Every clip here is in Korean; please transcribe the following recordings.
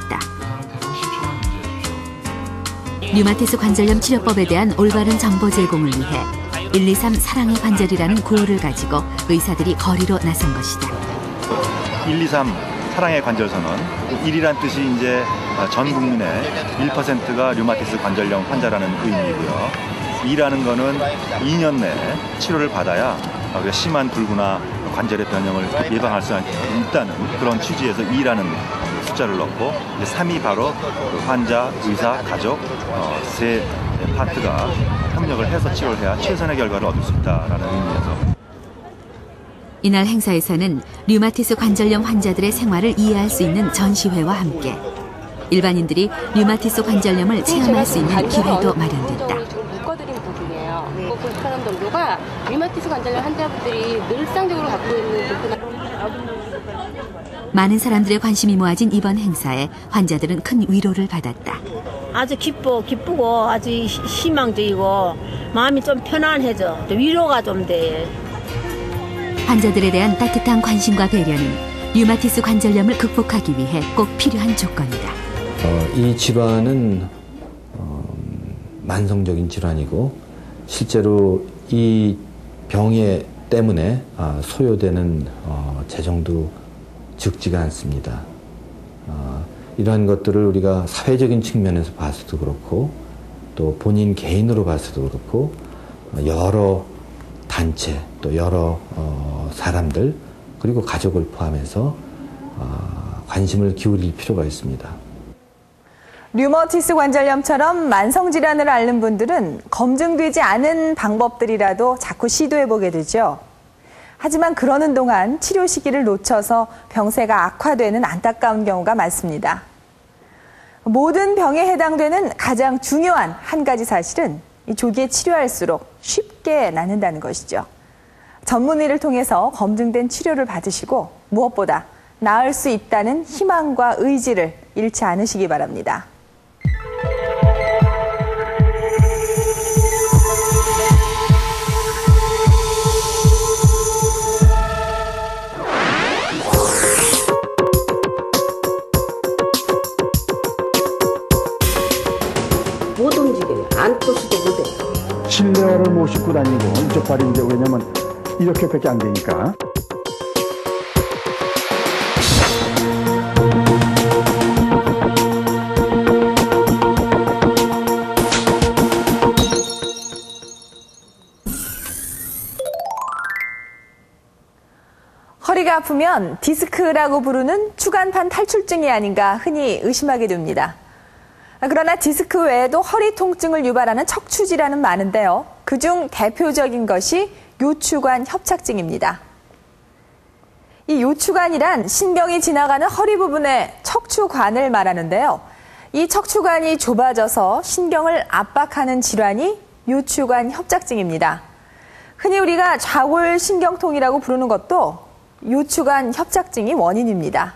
있다. 류마티스 관절염 치료법에 대한 올바른 정보 제공을 위해 123 사랑의 관절이라는 구호를 가지고 의사들이 거리로 나선 것이다. 123 사랑의 관절선언, 1이란 뜻이 이제 전 국민의 1%가 류마티스 관절염 환자라는 의미이고요. 2라는 거는 2년 내에 치료를 받아야 심한 불구나 관절의 변형을 예방할 수 있다는 그런 취지에서 2라는 숫자를 넣고, 3이 바로 환자, 의사, 가족 세 파트가 협력을 해서 치료를 해야 최선의 결과를 얻을 수 있다는 의미에서. 이날 행사에서는 류마티스 관절염 환자들의 생활을 이해할 수 있는 전시회와 함께 일반인들이 류마티스 관절염을 체험할 수 있는 기회도 마련됐다. 묶어드린 부분이에요. 불편함 정도가 류마티스 관절염 환자분들이 늘상적으로 갖고 있는 불편함. 많은 사람들의 관심이 모아진 이번 행사에 환자들은 큰 위로를 받았다. 아주 기쁘고 아주 희망적이고 마음이 좀 편안해져. 위로가 좀 돼. 환자들에 대한 따뜻한 관심과 배려는 류마티스 관절염을 극복하기 위해 꼭 필요한 조건이다. 이 질환은 만성적인 질환이고 실제로 이 병에 때문에 소요되는 재정도 적지가 않습니다. 이러한 것들을 우리가 사회적인 측면에서 봐서도 그렇고 또 본인 개인으로 봐서도 그렇고 여러 단체 또 여러 사람들 그리고 가족을 포함해서 관심을 기울일 필요가 있습니다. 류머티스 관절염처럼 만성질환을 앓는 분들은 검증되지 않은 방법들이라도 자꾸 시도해보게 되죠. 하지만 그러는 동안 치료 시기를 놓쳐서 병세가 악화되는 안타까운 경우가 많습니다. 모든 병에 해당되는 가장 중요한 한 가지 사실은 조기에 치료할수록 쉽게 낫는다는 것이죠. 전문의를 통해서 검증된 치료를 받으시고 무엇보다 나을 수 있다는 희망과 의지를 잃지 않으시기 바랍니다. 못 움직여요. 앉고서도 못해요. 실내화를 못 신고 다니고 이쪽 발이 이제 왜냐면 이렇게밖에 안 되니까. 허리가 아프면 디스크라고 부르는 추간판 탈출증이 아닌가 흔히 의심하게 됩니다. 그러나 디스크 외에도 허리 통증을 유발하는 척추질환은 많은데요. 그중 대표적인 것이 요추관 협착증입니다. 이 요추관이란 신경이 지나가는 허리 부분의 척추관을 말하는데요. 이 척추관이 좁아져서 신경을 압박하는 질환이 요추관 협착증입니다. 흔히 우리가 좌골신경통이라고 부르는 것도 요추관 협착증이 원인입니다.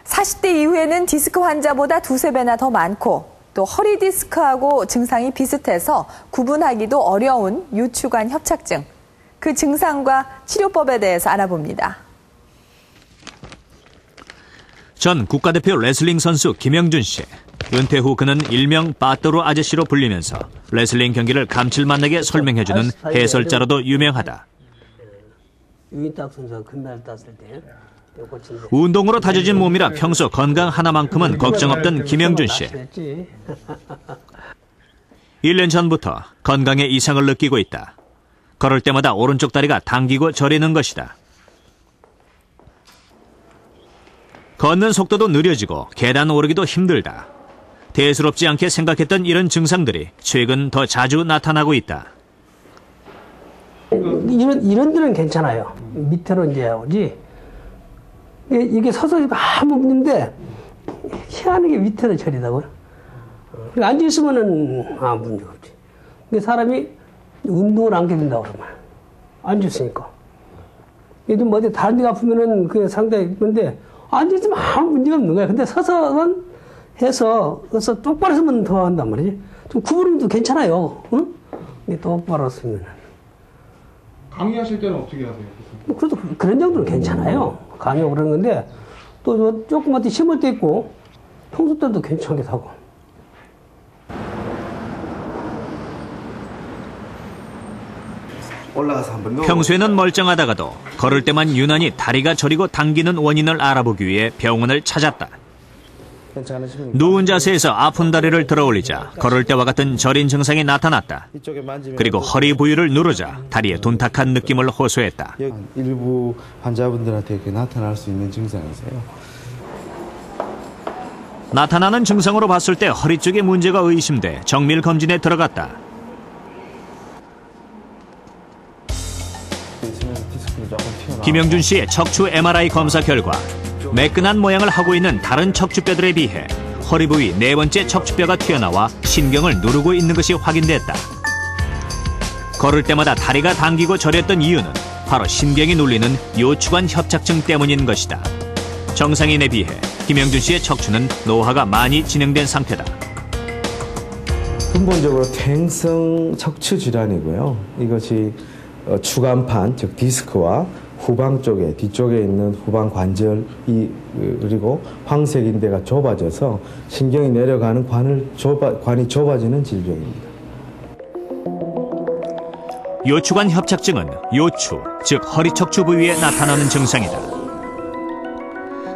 40대 이후에는 디스크 환자보다 두세 배나 더 많고 또 허리 디스크하고 증상이 비슷해서 구분하기도 어려운 요추관 협착증. 그 증상과 치료법에 대해서 알아봅니다. 전 국가대표 레슬링 선수 김영준 씨. 은퇴 후 그는 일명 빠또로 아저씨로 불리면서 레슬링 경기를 감칠맛나게 설명해주는 해설자로도 유명하다. 유인탁 선수가 금메달 땄을 때 운동으로 다져진 몸이라 평소 건강 하나만큼은 걱정 없던 김영준 씨. 1년 전부터 건강에 이상을 느끼고 있다. 걸을 때마다 오른쪽 다리가 당기고 저리는 것이다. 걷는 속도도 느려지고 계단 오르기도 힘들다. 대수롭지 않게 생각했던 이런 증상들이 최근 더 자주 나타나고 있다. 이런 데는 괜찮아요. 밑으로 이제 오지. 이게 서서 아무 문제인데 희한하게 밑으로 저리다고요. 앉아 있으면은 아무 문제가 없지. 근데 사람이 운동을 안 하게 된다고 그러면 앉아 있으니까. 요즘 뭐 어디 다른 데가 아프면은 그 상당히 그런데 앉아 있으면 아무 문제가 없는 거야. 근데 서서는 해서 똑바로 서면 더 한단 말이지. 좀 구부리면 괜찮아요. 응? 근데 똑바로 서면. 강의하실 때는 어떻게 하세요? 뭐 그래도 그런 정도는 괜찮아요. 강의하고 그러는 건데 또 조금 어디 심을 때 있고 평소 때도 괜찮게 타고. 올라가서 한번 넣어. 평소에는 멀쩡하다가도 걸을 때만 유난히 다리가 저리고 당기는 원인을 알아보기 위해 병원을 찾았다. 괜찮으십니까? 누운 자세에서 아픈 다리를 들어올리자 걸을 때와 같은 저린 증상이 나타났다. 그리고 허리 부위를 누르자 다리에 둔탁한 느낌을 호소했다. 일부 환자분들한테 이렇게 나타날 수 있는 증상이세요. 나타나는 증상으로 봤을 때 허리 쪽에 문제가 의심돼 정밀 검진에 들어갔다. 김영준 씨의 척추 MRI 검사 결과 매끈한 모양을 하고 있는 다른 척추뼈들에 비해 허리 부위 네 번째 척추뼈가 튀어나와 신경을 누르고 있는 것이 확인됐다. 걸을 때마다 다리가 당기고 저렸던 이유는 바로 신경이 눌리는 요추관 협착증 때문인 것이다. 정상인에 비해 김영준 씨의 척추는 노화가 많이 진행된 상태다. 근본적으로 퇴행성 척추 질환이고요. 이것이 추간판, 즉 디스크와 후방 쪽에, 뒤쪽에 있는 후방 관절이 그리고 황색인대가 좁아져서 신경이 내려가는 관이 좁아지는 질병입니다. 요추관 협착증은 요추, 즉 허리 척추 부위에 나타나는 증상이다.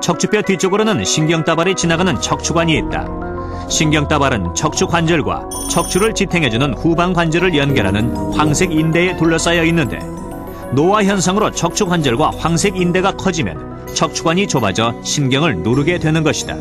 척추뼈 뒤쪽으로는 신경다발이 지나가는 척추관이 있다. 신경다발은 척추 관절과 척추를 지탱해주는 후방 관절을 연결하는 황색 인대에 둘러싸여 있는데 노화 현상으로 척추 관절과 황색 인대가 커지면 척추관이 좁아져 신경을 누르게 되는 것이다.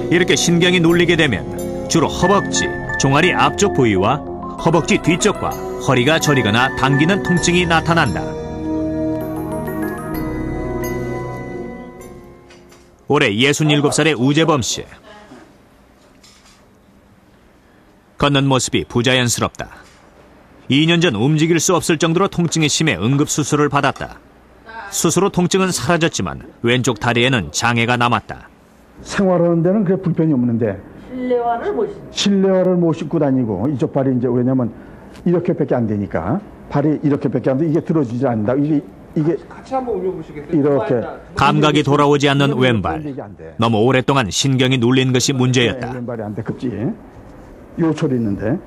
이렇게 신경이 눌리게 되면 주로 허벅지, 종아리 앞쪽 부위와 허벅지 뒤쪽과 허리가 저리거나 당기는 통증이 나타난다. 올해 67살의 우재범 씨. 걷는 모습이 부자연스럽다. 2년 전 움직일 수 없을 정도로 통증이 심해 응급수술을 받았다. 수술 후 통증은 사라졌지만 왼쪽 다리에는 장애가 남았다. 생활하는 데는 그게 불편이 없는데 실내화를 못 신고 다니고 이쪽 발이 이제 왜냐면 이렇게밖에 안 되니까 발이 이렇게밖에 안 돼. 이게 들어주지 않는다. 이게 같이 한번 올려보시겠어요? 이렇게 감각이 돌아오지 않는 왼발. 너무 오랫동안 신경이 눌린 것이 문제였다. 왼발이 안 돼. 급지. 요철이 있는데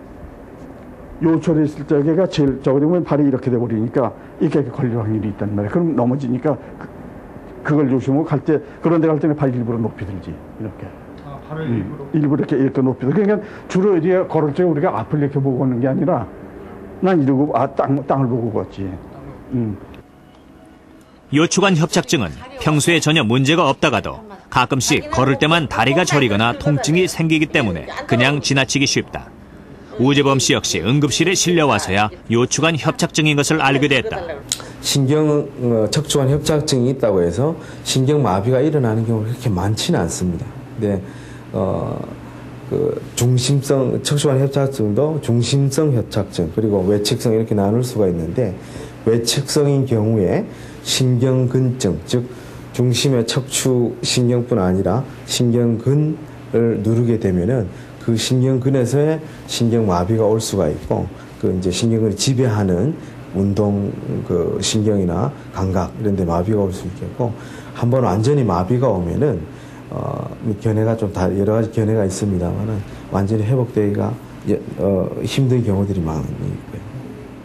요철이 있을 때가 제일 저거면 발이 이렇게 돼 버리니까 이렇게 걸릴 확률이 있단 말이야. 그럼 넘어지니까 그걸 조심하고 갈 때 그런 데 갈 때는 발 일부러 높이 들지. 이렇게. 아, 발을 일부러 이렇게 높이 들. 그러니까 주로 이제 걸을 때 우리가 앞을 이렇게 보고 걷는 게 아니라 난 이러고 땅을 보고 걷지. 요추관 협착증은 평소에 전혀 문제가 없다가도 가끔씩 걸을 때만 다리가 저리거나 통증이 생기기 때문에 그냥 지나치기 쉽다. 우재범 씨 역시 응급실에 실려와서야 요추관 협착증인 것을 알게 됐다. 척추관 협착증이 있다고 해서 신경마비가 일어나는 경우가 그렇게 많지는 않습니다. 근데 척추관 협착증도 중심성 협착증 그리고 외측성 이렇게 나눌 수가 있는데 외측성인 경우에 신경근증, 즉 중심의 척추 신경뿐 아니라 신경근을 누르게 되면은 그 신경근에서의 신경마비가 올 수가 있고 그 이제 신경을 지배하는 운동 그 신경이나 감각 이런 데 마비가 올 수 있겠고 한번 완전히 마비가 오면은 견해가 좀 여러 가지 견해가 있습니다만은 완전히 회복되기가 힘든 경우들이 많이 있고요.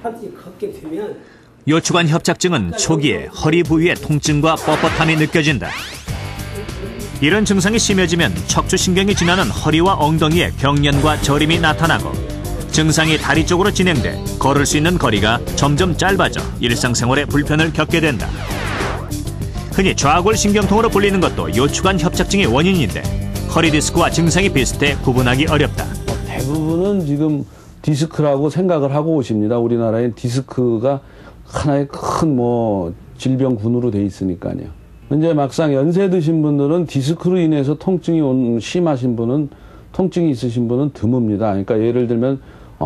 한지 걷게 되면 요추관 협착증은 초기에 허리 부위의 통증과 뻣뻣함이 느껴진다. 이런 증상이 심해지면 척추신경이 지나는 허리와 엉덩이에 경련과 저림이 나타나고 증상이 다리 쪽으로 진행돼 걸을 수 있는 거리가 점점 짧아져 일상생활에 불편을 겪게 된다. 흔히 좌골신경통으로 불리는 것도 요추관 협착증의 원인인데 허리 디스크와 증상이 비슷해 구분하기 어렵다. 대부분은 지금 디스크라고 생각을 하고 오십니다. 우리나라에 디스크가 하나의 큰 질병군으로 돼 있으니까요. 이제 막상 연세 드신 분들은 디스크로 인해서 통증이 심하신 분은 통증이 있으신 분은 드뭅니다. 그러니까 예를 들면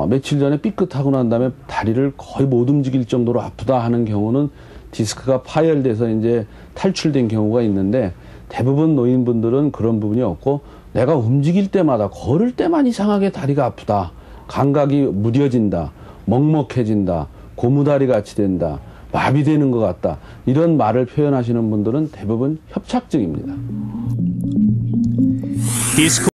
며칠 전에 삐끗하고 난 다음에 다리를 거의 못 움직일 정도로 아프다 하는 경우는 디스크가 파열돼서 이제 탈출된 경우가 있는데 대부분 노인분들은 그런 부분이 없고 내가 움직일 때마다 걸을 때만 이상하게 다리가 아프다. 감각이 무뎌진다. 먹먹해진다. 고무다리 같이 된다. 마비되는 것 같다. 이런 말을 표현하시는 분들은 대부분 협착증입니다. 디스크